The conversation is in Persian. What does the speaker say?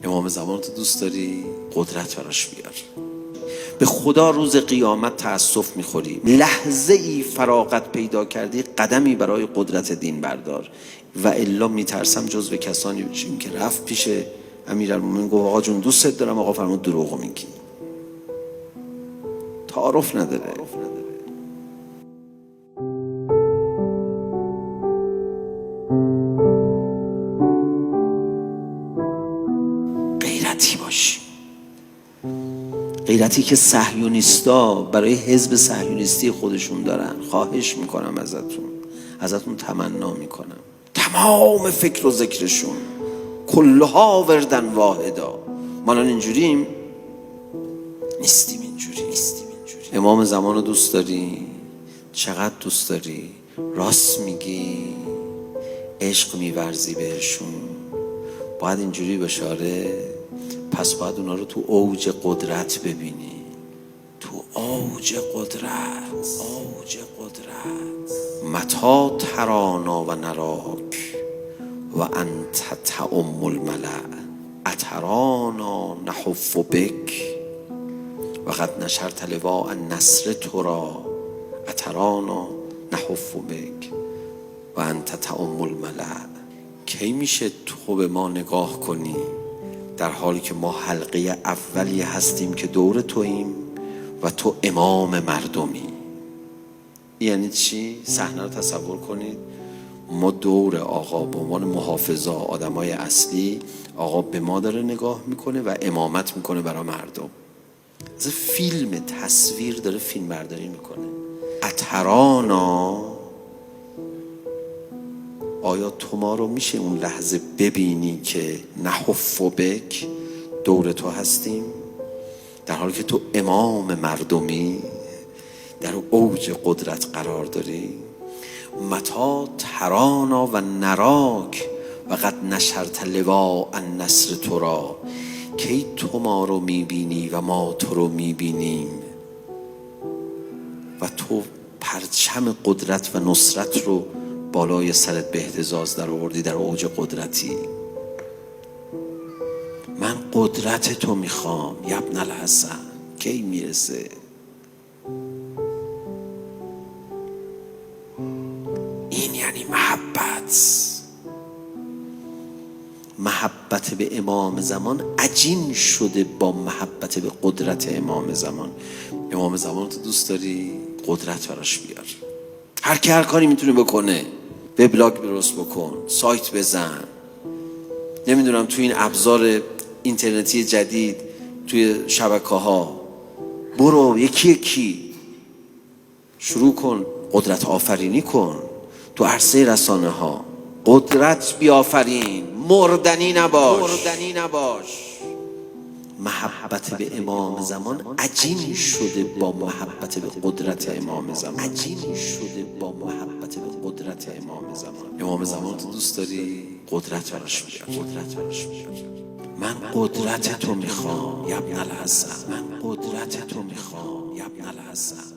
امام زمان تو دوست داری؟ قدرت براش بیار. به خدا روز قیامت تأسف میخوری. لحظه ای فراغت پیدا کردی قدمی برای قدرت دین بردار، و الا میترسم جزو کسانی بشیم که رفت پیش امیرالمومنین گفت آقا جون دوستت دارم. آقا فرمود دروغ میگی. تعارف نداره. غیرتی باشی، غیرتی که صهیونیستا برای حزب صهیونیستی خودشون دارن. خواهش میکنم ازتون تمنا میکنم تمام فکر و ذکرشون کلها وردن واحدا. ما الان اینجوریم نیستیم. امام زمان رو دوست داری؟ چقدر دوست داری؟ راست میگی؟ عشق میورزی بهشون؟ باید اینجوری بشه. پس باید اونا رو تو اوج قدرت ببینی. تو اوج قدرت. متا ترانا و نراک و انت تعم الملأ اترانا نحف بک و قد نشرت لواء النصر ترا اترانا نحف بک و انت تعم الملأ. کی میشه تو به ما نگاه کنی در حالی که ما حلقه اولی هستیم که دور توییم و تو امام مردمی؟ یعنی چی؟ صحنه رو تصور کنید. ما دور آقا به عنوان محافظا، آدمای اصلی، آقا به ما داره نگاه میکنه و امامت میکنه برای مردم. از فیلم تصویر داره فیلم برداری میکنه. اترانا، آیا تو ما رو میشه اون لحظه ببینی که نحف بک دور تو هستیم در حالی که تو امام مردمی در اوج قدرت قرار داری؟ متا ترانا و نراک و قد نشرت لواء النصر ترا. کی تو ما رو میبینی و ما تو رو میبینیم و تو پرچم قدرت و نصرت رو بالای سرت به اهتزاز در آوردی در اوج قدرتی. من قدرت تو میخوام یا ابن الحسن. کی میرسه؟ این یعنی محبت به امام زمان عجین شده با محبت به قدرت امام زمان. امام زمان تو دوست داری؟ قدرت براش بیار. هر کی هر کاری میتونه بکنه. وبلاگ درست بکن، سایت بزن، نمیدونم تو این ابزار اینترنتی جدید، توی شبکه‌ها برو یکی شروع کن، قدرت آفرینی کن. تو عرصه رسانه ها قدرت بیافرین، مردنی نباش. محبت به امام زمان عجین شده با محبت به قدرت امام زمان. امام زمان تو دوست داری؟ قدرت براش بیار. من قدرت تو میخوام یا ابن الحسن.